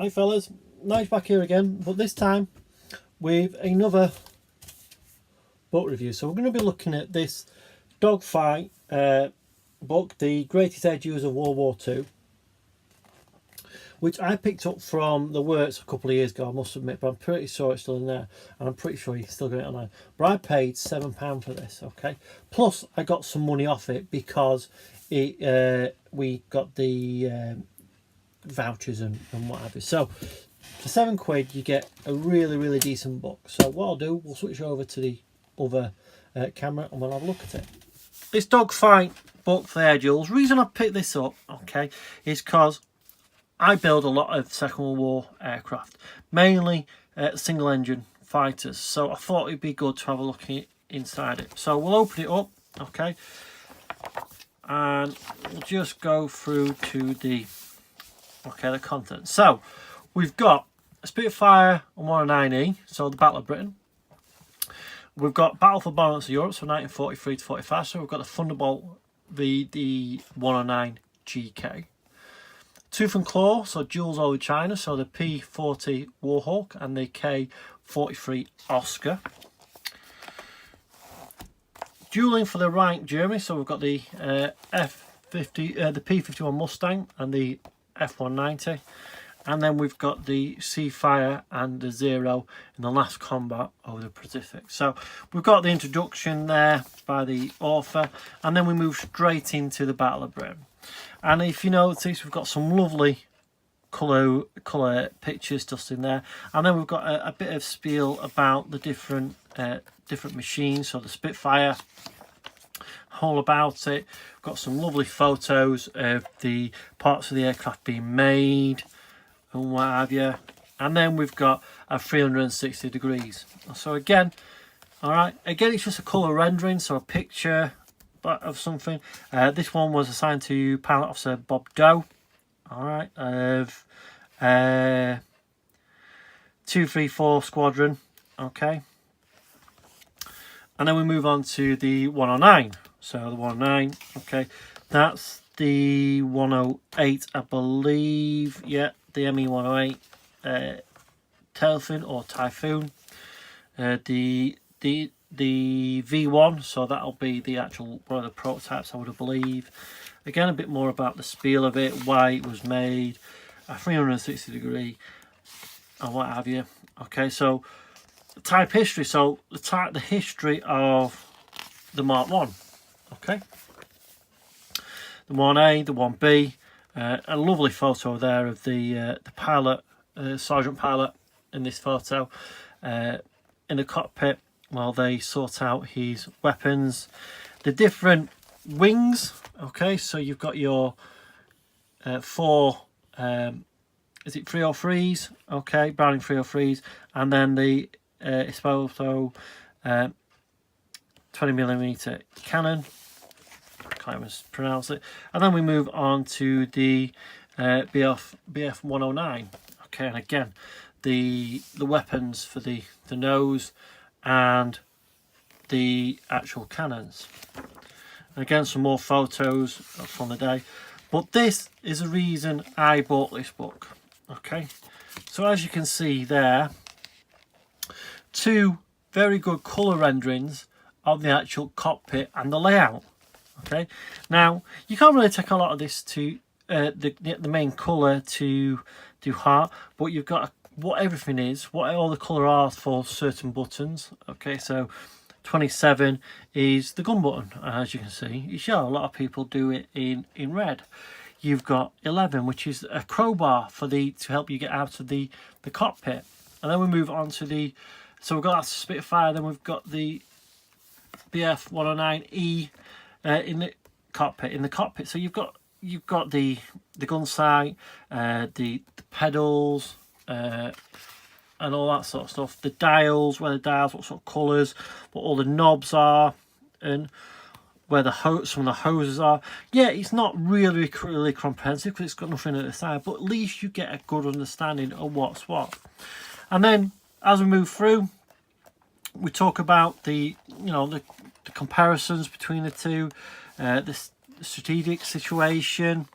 Hi fellas, nice back here again, but this time with another book review. So we're going to be looking at this Dogfight book, The Greatest Air Duels of World War II, which I picked up from the Works a couple of years ago, I must admit, but I'm pretty sure it's still in there, and I'm pretty sure you can still get it online. But I paid £7 for this, okay? Plus, I got some money off it because we got the vouchers and what have you. So for £7 you get a really decent book. So what I'll do, we'll switch over to the other camera and we'll have a look at it. This Dogfight book for air duels, reason I picked this up, okay, is because I build a lot of Second World War aircraft, mainly single engine fighters, so I thought it'd be good to have a look inside it. So we'll open it up, okay, and we'll just go through to the content. So we've got a Spitfire on 109E, so the Battle of Britain. We've got Battle for Balance of Europe, so 1943 to 45. So we've got the Thunderbolt the 109 GK. Tooth and Claw, so duels over China, so the P-40 Warhawk and the K-43 Oscar. Dueling for the Reich Germany, so we've got the F-50, the P-51 Mustang and the F-190, and then we've got the Seafire and the Zero in the last combat over the Pacific. So we've got the introduction there by the author, and then we move straight into the Battle of Britain. And if you notice, we've got some lovely colour pictures just in there, and then we've got a bit of spiel about the different machines. So the Spitfire, all about it. We've got some lovely photos of the parts of the aircraft being made and what have you, and then we've got a 360 degrees. So again, it's just a colour rendering, so a picture of something. This one was assigned to Pilot Officer Bob Doe, of 234 Squadron, okay. And then we move on to the 109. So the 109, okay, that's the 108, I believe. Yeah, the ME 108 Typhoon or Typhoon. The V1, so that'll be the actual one of the prototypes, I would believe. Again, a bit more about the spiel of it, why it was made, a 360 degree, and what have you. Okay, so the type history. So the history of the Mark 1. Okay, the 1A, the 1B, a lovely photo there of the pilot, sergeant pilot in this photo, in the cockpit while they sort out his weapons. The different wings, okay, so you've got your four, is it 303s? Okay, Browning 303s, and then the Esposo 20mm cannon. Can't even pronounce it. And then we move on to the BF 109. Okay, and again, the weapons for the nose and the actual cannons. And again, some more photos from the day. But this is the reason I bought this book. Okay, so as you can see there, two very good colour renderings of the actual cockpit and the layout. Okay, now you can't really take a lot of this to the main colour to do heart, but you've got what everything is, what all the colour are for certain buttons. Okay, so 27 is the gun button, as you can see. You show a lot of people do it in red. You've got 11, which is a crowbar for to help you get out of the cockpit. And then we move on to so we've got that Spitfire, then we've got the BF 109E in the cockpit. So you've got the gun sight, the pedals, and all that sort of stuff. The dials, where the dials, what sort of colours, what all the knobs are, and where some of the hoses are. Yeah, it's not really comprehensive because it's got nothing at the side, but at least you get a good understanding of what's what. And then as we move through, we talk about the comparisons between the two, the strategic situation,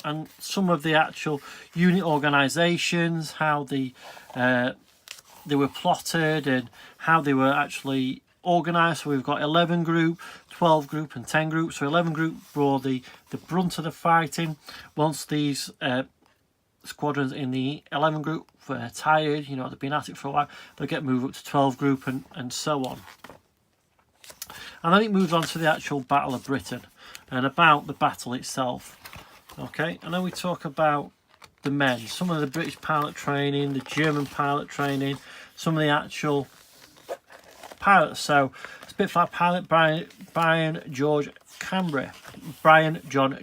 and some of the actual unit organisations, how they were plotted and how they were actually organised. So we've got 11 group, 12 group and 10 group. So 11 group brought the brunt of the fighting. Once these squadrons in the 11 group were tired, you know, they've been at it for a while, they'll get moved up to 12 group and so on. And then it moves on to the actual Battle of Britain and about the battle itself. Okay, and then we talk about the men, some of the British pilot training, the German pilot training, some of the actual pilots. So Spitfire pilot Brian John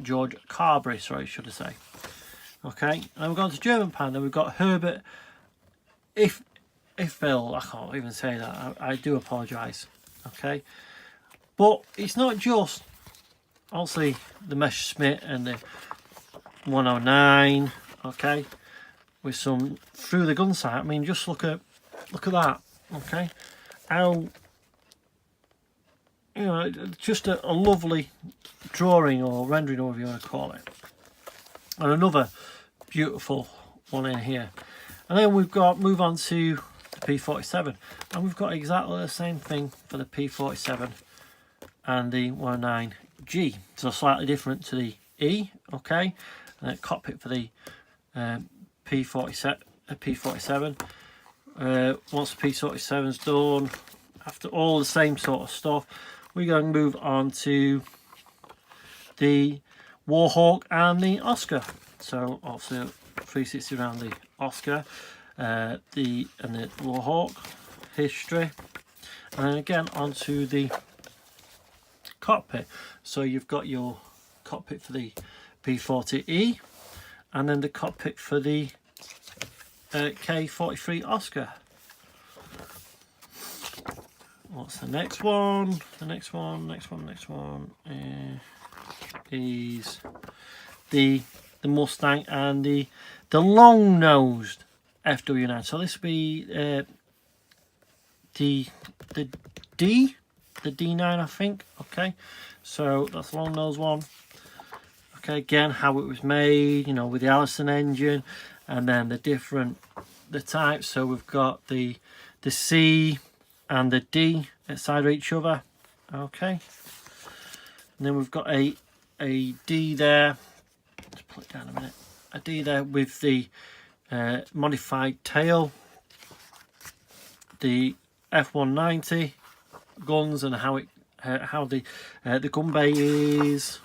George Carberry, sorry, should I say. Okay, and then we've gone to German pilot. Then we've got Herbert Ifil. I can't even say that. I do apologise. Okay, but it's not just obviously the Messerschmitt and the 109. Okay, with some through the gun sight. I mean, just look at that. Okay, how, you know, just a lovely drawing or rendering, or whatever you want to call it. And another beautiful one in here. And then we've got, move on to the P47, and we've got exactly the same thing for the P47 and the 109G. So slightly different to the E. Okay, and then cockpit for the P47. Once the P47's done, after all the same sort of stuff, we're going to move on to the Warhawk and the Oscar. So also 360 around the Oscar, and the Warhawk history, and then again onto the cockpit. So you've got your cockpit for the P40E, and then the cockpit for the K43 Oscar. What's the next one? The next one is the Mustang and the long-nosed FW9. So this will be the D9, I think. Okay, so that's the long-nosed one. Okay, again, how it was made, you know, with the Allison engine, and then the types. So we've got the C and the D outside of each other. Okay, and then we've got a D there. Let's put it down a minute. A D there with the modified tail, the F190 guns, and how the gun bay is,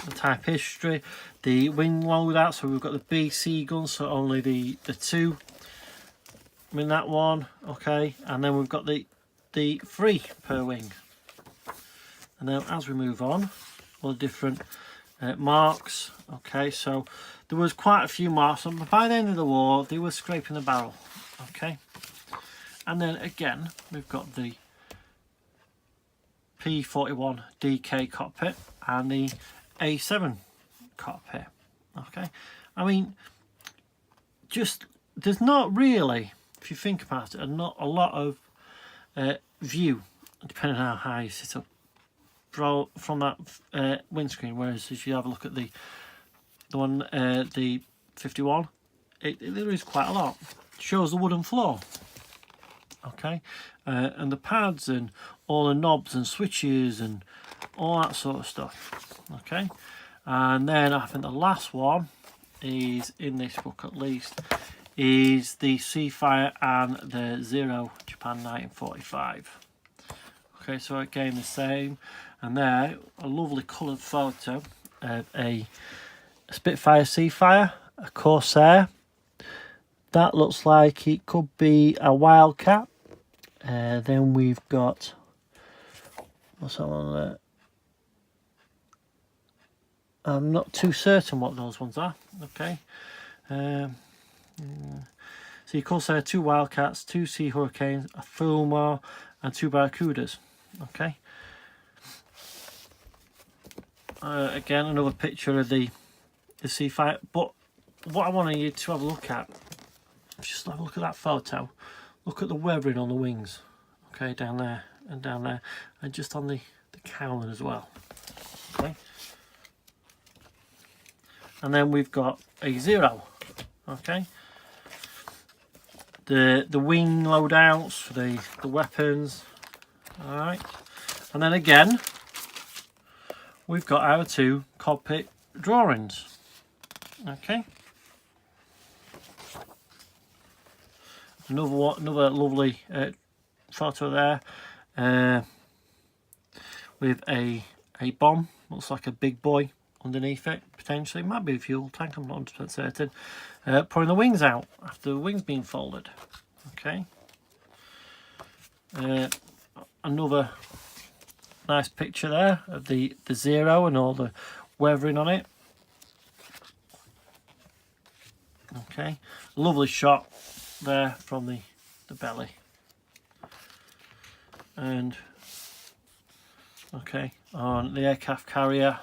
the type history, the wing loadout. So we've got the BC guns, so only the two in that one. Okay, and then we've got the 3 per wing. And then as we move on, all the different marks. Okay, so there was quite a few marks, and by the end of the war they were scraping the barrel. Okay, and then again we've got the P41 DK cockpit and the A7 cockpit. Okay, I mean, just there's not really, if you think about it, not a lot of view, depending on how high you sit up from that windscreen. Whereas if you have a look at the one, the 51, there is quite a lot. It shows the wooden floor. Okay, and the pads and all the knobs and switches and all that sort of stuff. Okay, and then I think the last one is in this book, at least, is the Seafire and the Zero Japan 1945. Okay, so again the same, and there a lovely coloured photo of a Spitfire Seafire, a Corsair. That looks like it could be a Wildcat. Then we've got, what's that one there? I'm not too certain what those ones are. Okay. So you Corsair, 2 Wildcats, 2 Sea Hurricanes, a Fulmar, and 2 Barracudas. Okay. Again, another picture of the Seafire. But what I want you to have a look at, just have a look at that photo. Look at the weathering on the wings. Okay, down there, and just on the cowling as well. Okay. and then we've got a 0. Okay, the wing loadouts for the weapons. All right, and then again we've got our 2 cockpit drawings. Okay, another lovely photo there, with a bomb. Looks like a big boy underneath it, potentially. Might be a fuel tank, I'm not 100% certain. Pulling the wings out after the wings being folded. Okay. Another nice picture there of the 0 and all the weathering on it. Okay, lovely shot there from the belly. And okay, on the aircraft carrier,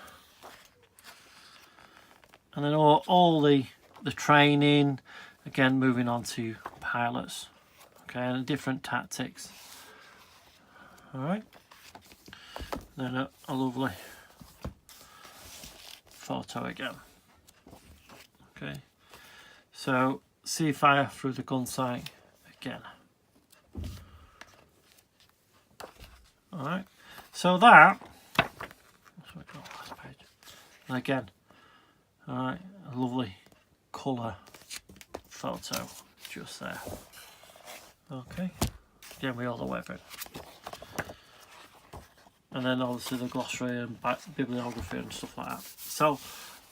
and then all the training, again moving on to pilots, okay, and different tactics. All right, then a lovely photo again. Okay, so sea fire through the gun sight again. All right, so that, last page, and again, all right, a lovely colour photo just there. Okay, again with all the weathering, and then obviously the glossary and bibliography and stuff like that. So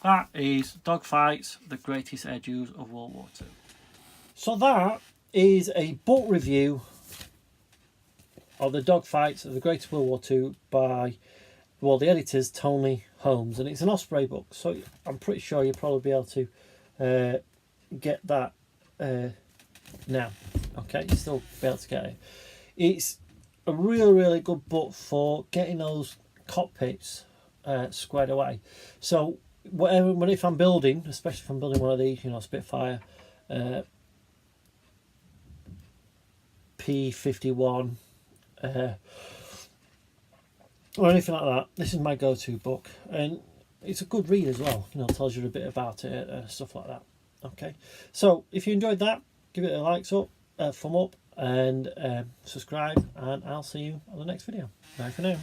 that is Dogfights, the Greatest Air Duels of World War II. So that is a book review of the Dogfights of the Greatest World War II by, well, the editor's Tony Holmes, and it's an Osprey book, so I'm pretty sure you'll probably be able to get that now. Okay, you'll still be able to get it. It's a really good book for getting those cockpits squared away. So if I'm building, especially if I'm building one of these, you know, Spitfire, P-51, or anything like that, this is my go-to book, and it's a good read as well. You know, it tells you a bit about it, stuff like that. Okay, so if you enjoyed that, give it a likes up, thumb up, and subscribe, and I'll see you on the next video. Bye for now.